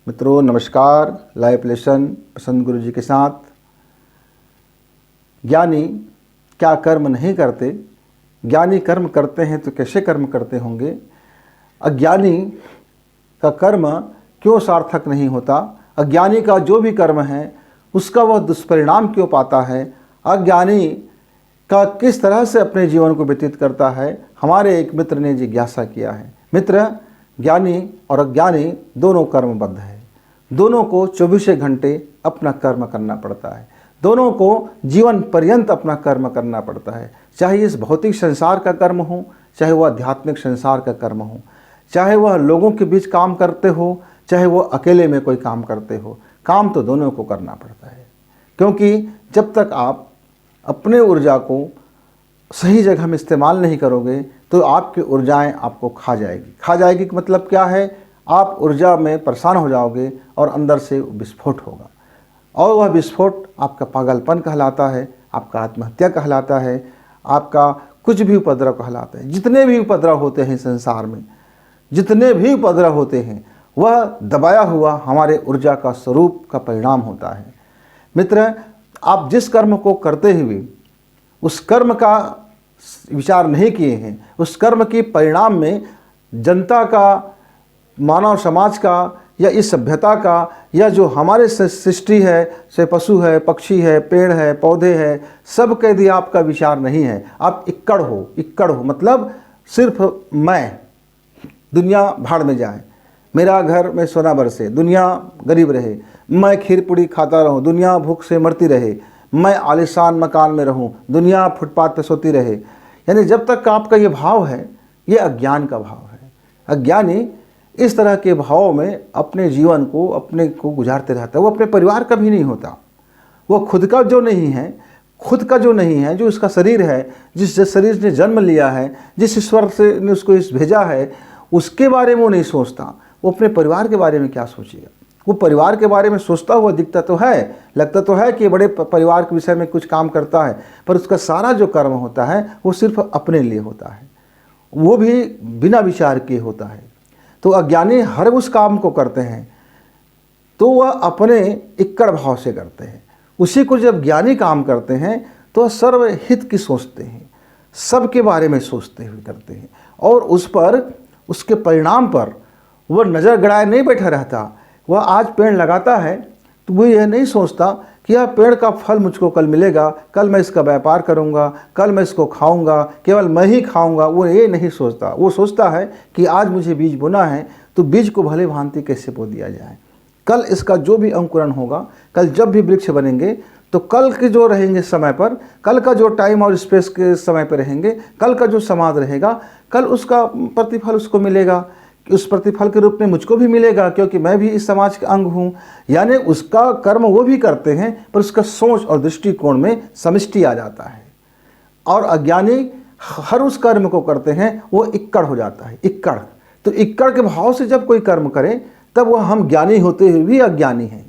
मित्रों नमस्कार। Live lesson बसंत गुरु जी के साथ। ज्ञानी क्या कर्म नहीं करते, ज्ञानी कर्म करते हैं तो कैसे कर्म करते होंगे, अज्ञानी का कर्म क्यों सार्थक नहीं होता, अज्ञानी का जो भी कर्म है उसका वह दुष्परिणाम क्यों पाता है, अज्ञानी का किस तरह से अपने जीवन को व्यतीत करता है, हमारे एक मित्र ने जिज्ञासा किया है। मित्र, ज्ञानी और अज्ञानी दोनों कर्मबद्ध है, दोनों को 24 घंटे अपना कर्म करना पड़ता है, दोनों को जीवन पर्यंत अपना कर्म करना पड़ता है। चाहे इस भौतिक संसार का कर्म हो, चाहे वह आध्यात्मिक संसार का कर्म हो, चाहे वह लोगों के बीच काम करते हो, चाहे वह अकेले में कोई काम करते हो, काम तो दोनों को करना पड़ता है। क्योंकि जब तक आप अपने ऊर्जा को सही जगह में इस्तेमाल नहीं करोगे तो आपकी ऊर्जाएं आपको खा जाएगी। खा जाएगी का मतलब क्या है? आप ऊर्जा में परेशान हो जाओगे और अंदर से विस्फोट होगा, और वह विस्फोट आपका पागलपन कहलाता है, आपका आत्महत्या कहलाता है, आपका कुछ भी उपद्रव कहलाता है। जितने भी उपद्रव होते हैं संसार में, जितने भी उपद्रव होते हैं, वह दबाया हुआ हमारे ऊर्जा का स्वरूप का परिणाम होता है। मित्र, आप जिस कर्म को करते हुए उस कर्म का विचार नहीं किए हैं, उस कर्म के परिणाम में जनता का, मानव समाज का, या इस सभ्यता का, या जो हमारे सृष्टि है, से पशु है, पक्षी है, पेड़ है, पौधे हैं, सब के यदि आपका विचार नहीं है, आप इक्कड़ हो मतलब सिर्फ मैं, दुनिया भाड़ में जाए, मेरा घर में सोना बरसे, दुनिया गरीब रहे, मैं खीर पूड़ी खाता रहूं, दुनिया भूख से मरती रहे, मैं आलिशान मकान में रहूं, दुनिया फुटपाथ पर सोती रहे। यानी जब तक आपका ये भाव है, ये अज्ञान का भाव है। अज्ञानी इस तरह के भावों में अपने जीवन को, अपने को गुजारते रहता है। वो अपने परिवार का भी नहीं होता, वो खुद का जो नहीं है, जो उसका शरीर है, जिस शरीर ने जन्म लिया है, जिस ईश्वर से ने उसको इस भेजा है, उसके बारे में वो नहीं सोचता। वो अपने परिवार के बारे में क्या सोचेगा? वो परिवार के बारे में सोचता हुआ दिखता तो है, लगता तो है कि बड़े परिवार के विषय में कुछ काम करता है, पर उसका सारा जो कर्म होता है वो सिर्फ अपने लिए होता है, वो भी बिना विचार किए होता है। तो अज्ञानी हर उस काम को करते हैं तो वह अपने इक्कड़ भाव से करते हैं। उसी को जब ज्ञानी काम करते हैं तो सर्वहित की सोचते हैं, सबके बारे में सोचते हुए करते हैं, और उस पर, उसके परिणाम पर वह नज़र गड़ाए नहीं बैठा रहता। वह आज पेड़ लगाता है तो वो यह नहीं सोचता कि यह पेड़ का फल मुझको कल मिलेगा, कल मैं इसका व्यापार करूंगा, कल मैं इसको खाऊंगा, केवल मैं ही खाऊंगा। वो ये नहीं सोचता। वो सोचता है कि आज मुझे बीज बोना है तो बीज को भले भांति कैसे बो दिया जाए, कल इसका जो भी अंकुरण होगा, कल जब भी वृक्ष बनेंगे तो कल के जो रहेंगे समय पर, कल का जो टाइम और स्पेस के समय पर रहेंगे, कल का जो समाज रहेगा, कल उसका प्रतिफल उसको मिलेगा, उस प्रतिफल के रूप में मुझको भी मिलेगा, क्योंकि मैं भी इस समाज का अंग हूँ। यानी उसका कर्म वो भी करते हैं, पर उसका सोच और दृष्टिकोण में समष्टि आ जाता है। और अज्ञानी हर उस कर्म को करते हैं, वो इक्कड़ हो जाता है। इक्कड़, तो इक्कड़ के भाव से जब कोई कर्म करे तब वह हम ज्ञानी होते हुए भी अज्ञानी हैं।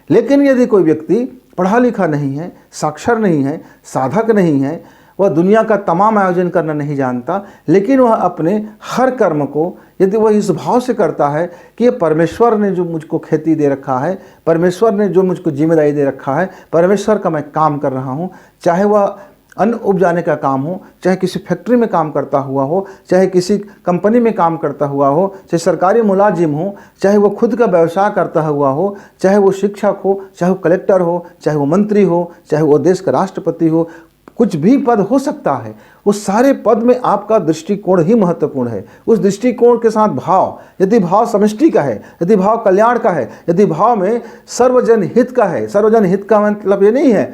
लेकिन यदि कोई व्यक्ति पढ़ा लिखा नहीं है, साक्षर नहीं है, साधक नहीं है, वह दुनिया का तमाम आयोजन करना नहीं जानता, लेकिन वह अपने हर कर्म को यदि वह इस भाव से करता है कि ये परमेश्वर ने जो मुझको खेती दे रखा है, परमेश्वर ने जो मुझको जिम्मेदारी दे रखा है, परमेश्वर का मैं काम कर रहा हूँ, चाहे वह अन्न उपजाने का काम हो, चाहे किसी फैक्ट्री में काम करता हुआ हो, चाहे किसी कंपनी में काम करता हुआ हो, चाहे सरकारी मुलाजिम हो, चाहे वो खुद का व्यवसाय करता हुआ हो, चाहे वो शिक्षक हो, चाहे वो कलेक्टर हो, चाहे वो मंत्री हो, चाहे वो देश का राष्ट्रपति हो, कुछ भी पद हो सकता है। उस सारे पद में आपका दृष्टिकोण ही महत्वपूर्ण है। उस दृष्टिकोण के साथ भाव, यदि भाव समष्टि का है, यदि भाव कल्याण का है, यदि भाव में सर्वजन हित का है। सर्वजन हित का मतलब ये नहीं है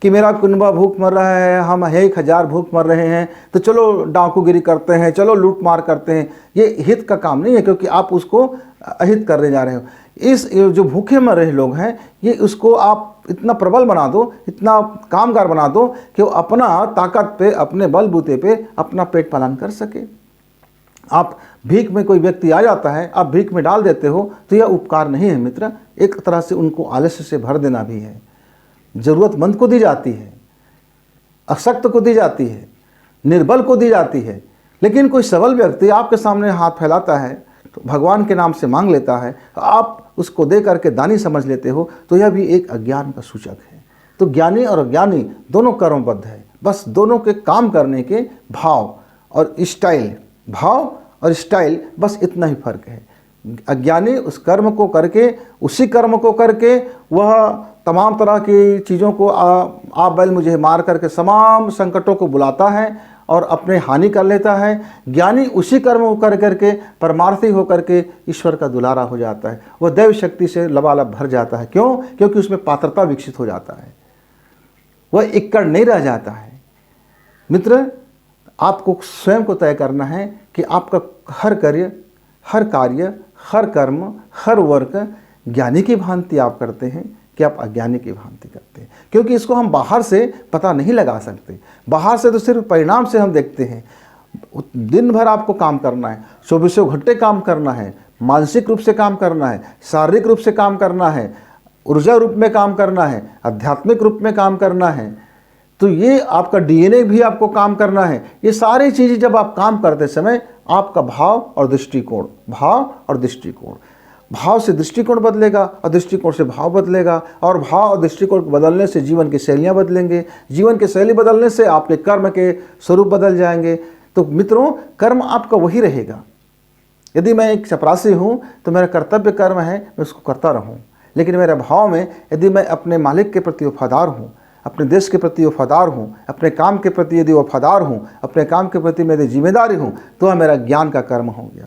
कि मेरा कुनबा भूख मर रहा है, हम 1000 भूख मर रहे हैं तो चलो डाकुगिरी करते हैं, चलो लूट मार करते हैं। ये हित का काम नहीं है, क्योंकि आप उसको अहित करने जा रहे हो। इस जो भूखे मर रहे लोग हैं, ये उसको आप इतना प्रबल बना दो, इतना कामगार बना दो कि वो अपना ताकत पे, अपने बलबूते पे अपना पेट पालन कर सके। आप भीख में, कोई व्यक्ति आ जाता है, आप भीख में डाल देते हो तो यह उपकार नहीं है मित्र। एक तरह से उनको आलस्य से भर देना भी है। ज़रूरतमंद को दी जाती है, अशक्त को दी जाती है, निर्बल को दी जाती है। लेकिन कोई सबल व्यक्ति आपके सामने हाथ फैलाता है तो भगवान के नाम से मांग लेता है, आप उसको दे करके दानी समझ लेते हो, तो यह भी एक अज्ञान का सूचक है। तो ज्ञानी और अज्ञानी दोनों कर्मबद्ध है, बस दोनों के काम करने के भाव और स्टाइल बस इतना ही फर्क है। अज्ञानी उस कर्म को करके, उसी कर्म को करके वह तमाम तरह की चीज़ों को आप बैल मुझे मार करके तमाम संकटों को बुलाता है और अपने हानि कर लेता है। ज्ञानी उसी कर्म को कर करके परमार्थी होकर के ईश्वर का दुलारा हो जाता है, वह दैव शक्ति से लबालब भर जाता है। क्यों? क्योंकि उसमें पात्रता विकसित हो जाता है, वह इक्कड़ नहीं रह जाता है। मित्र, आपको स्वयं को तय करना है कि आपका हर कार्य, हर कर्म, हर वर्क ज्ञानी की भांति आप करते हैं कि आप अज्ञानी की भांति करते हैं। क्योंकि इसको हम बाहर से पता नहीं लगा सकते। बाहर से तो सिर्फ परिणाम से हम देखते हैं। दिन भर आपको काम करना है, 24 घंटे काम करना है, मानसिक रूप से काम करना है, शारीरिक रूप से काम करना है, ऊर्जा रूप में काम करना है, आध्यात्मिक रूप में काम करना है। तो ये आपका डीएनए भी आपको काम करना है। ये सारी चीज़ें जब आप काम करते समय आपका भाव और दृष्टिकोण भाव से दृष्टिकोण बदलेगा और दृष्टिकोण से भाव बदलेगा, और भाव और दृष्टिकोण बदलने से जीवन की शैलियाँ बदलेंगे, जीवन की शैली बदलने से आपके कर्म के स्वरूप बदल जाएंगे। तो मित्रों, कर्म आपका वही रहेगा। यदि मैं एक चपरासी हूँ तो मेरा कर्तव्य कर्म है मैं उसको करता रहूँ, लेकिन मेरे भाव में यदि मैं अपने मालिक के प्रति वफादार हूँ, अपने देश के प्रति वफादार हूँ, अपने काम के प्रति यदि वफादार हूँ, अपने काम के प्रति मेरी जिम्मेदारी हूँ, तो वह मेरा ज्ञान का कर्म हो गया।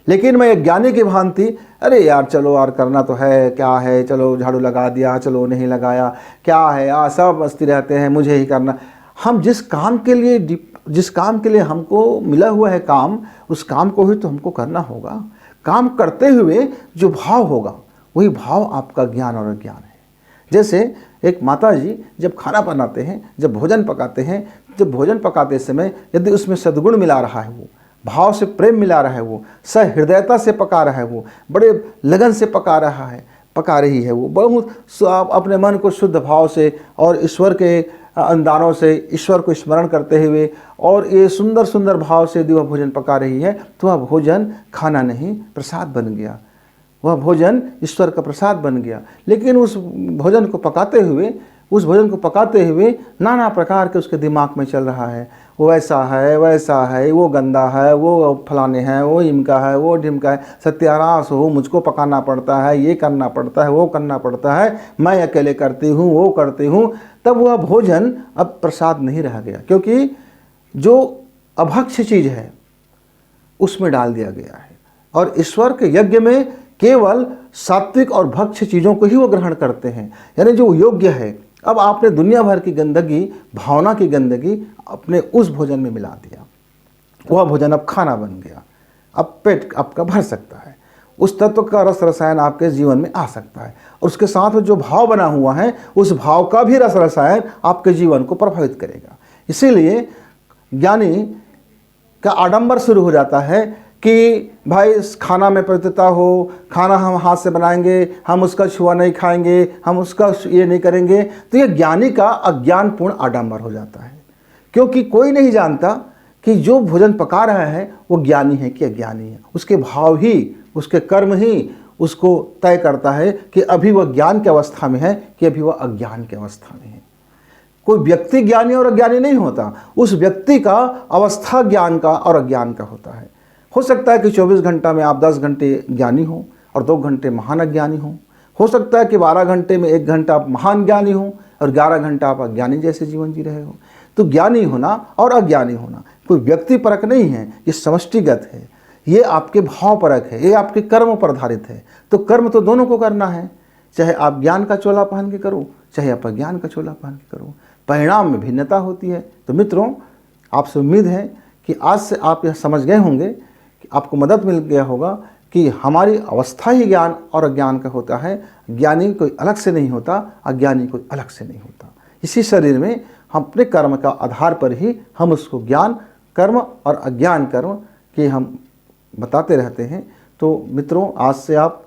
लेकिन मैं एक ज्ञानी की भांति, अरे यार चलो यार करना तो है, क्या है, चलो झाड़ू लगा दिया, चलो नहीं लगाया, क्या है यार, सब मस्ती रहते हैं, मुझे ही करना। हम जिस काम के लिए हमको मिला हुआ है काम, उस काम को ही तो हमको करना होगा। काम करते हुए जो भाव होगा वही भाव आपका ज्ञान और अज्ञान है। जैसे एक माता जी जब खाना बनाते हैं, जब भोजन पकाते हैं, जब भोजन पकाते समय यदि उसमें सद्गुण मिला रहा है, वो भाव से प्रेम मिला रहा है, वो सहृदयता से पका रहा है, वो बड़े लगन से पका रही है, वो बहुत अपने मन को शुद्ध भाव से और ईश्वर के अनुदानों से ईश्वर को स्मरण करते हुए और ये सुंदर सुंदर भाव से यदि वह भोजन पका रही है, तो वह भोजन खाना नहीं प्रसाद बन गया, वह भोजन ईश्वर का प्रसाद बन गया। लेकिन उस भोजन को पकाते हुए नाना प्रकार के उसके दिमाग में चल रहा है, वो ऐसा है, वैसा है, वो गंदा है, वो फलाने हैं, वो इमका है, वो ढिमका है, सत्यानाश हो, मुझको पकाना पड़ता है, ये करना पड़ता है, वो करना पड़ता है, मैं अकेले करती हूँ, वो करती हूँ। तब वह भोजन अब प्रसाद नहीं रह गया, क्योंकि जो अभक्ष्य चीज़ है उसमें डाल दिया गया है। और ईश्वर के यज्ञ में केवल सात्विक और भक्ष्य चीज़ों को ही वो ग्रहण करते हैं, यानी जो योग्य है। अब आपने दुनिया भर की गंदगी, भावना की गंदगी अपने उस भोजन में मिला दिया, वह भोजन अब खाना बन गया, अब पेट आपका भर सकता है, उस तत्व का रस रसायन आपके जीवन में आ सकता है, और उसके साथ जो भाव बना हुआ है उस भाव का भी रस रसायन आपके जीवन को प्रभावित करेगा। इसीलिए ज्ञानी का आडंबर शुरू हो जाता है कि भाई इस खाना में पवित्रता हो, खाना हम हाथ से बनाएंगे, हम उसका छुआ नहीं खाएंगे, हम उसका ये नहीं करेंगे। तो ये ज्ञानी का अज्ञानपूर्ण आडंबर हो जाता है, क्योंकि कोई नहीं जानता कि जो भोजन पका रहा है वो ज्ञानी है कि अज्ञानी है। उसके भाव ही, उसके कर्म ही उसको तय करता है कि अभी वह ज्ञान की अवस्था में है कि अभी वह अज्ञान की अवस्था में है। कोई व्यक्ति ज्ञानी और अज्ञानी नहीं होता, उस व्यक्ति का अवस्था ज्ञान का और अज्ञान का होता है। हो सकता है कि 24 घंटा में आप 10 घंटे ज्ञानी हो और 2 घंटे महान अज्ञानी हो सकता है कि 12 घंटे में 1 घंटा आप महान ज्ञानी हो और 11 घंटा आप अज्ञानी जैसे जीवन जी रहे हो। तो ज्ञानी होना और अज्ञानी होना कोई व्यक्ति परक नहीं है, ये समष्टिगत है, ये आपके भाव परक है, ये आपके कर्म पर आधारित है। तो कर्म तो दोनों को करना है, चाहे आप ज्ञान का चोला पहन के करो, चाहे आप अज्ञान का चोला पहन के करो, परिणाम में भिन्नता होती है। तो मित्रों, आपसे उम्मीद है कि आज से आप यह समझ गए होंगे कि आपको मदद मिल गया होगा कि हमारी अवस्था ही ज्ञान और अज्ञान का होता है। ज्ञानी कोई अलग से नहीं होता, अज्ञानी कोई अलग से नहीं होता। इसी शरीर में हम अपने कर्म का आधार पर ही हम उसको ज्ञान कर्म और अज्ञान कर्म के हम बताते रहते हैं। तो मित्रों, आज से आप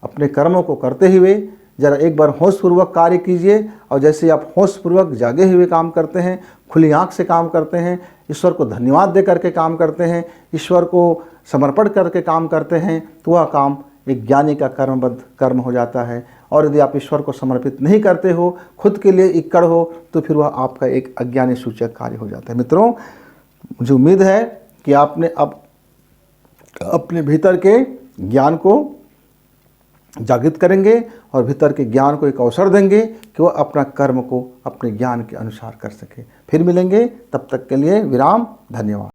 अपने कर्मों को करते हुए ज़रा एक बार होशपूर्वक कार्य कीजिए, और जैसे आप होशपूर्वक जागे हुए काम करते हैं, खुली आंख से काम करते हैं, ईश्वर को धन्यवाद दे करके काम करते हैं, ईश्वर को समर्पण करके काम करते हैं, तो वह काम एक ज्ञानी का कर्मबद्ध कर्म हो जाता है। और यदि आप ईश्वर को समर्पित नहीं करते हो, खुद के लिए इक्कड़ हो, तो फिर वह आपका एक अज्ञानी सूचक कार्य हो जाता है। मित्रों, मुझे उम्मीद है कि आपने अब अपने भीतर के ज्ञान को जागृत करेंगे और भीतर के ज्ञान को एक अवसर देंगे कि वह अपना कर्म को अपने ज्ञान के अनुसार कर सके। फिर मिलेंगे, तब तक के लिए विराम। धन्यवाद।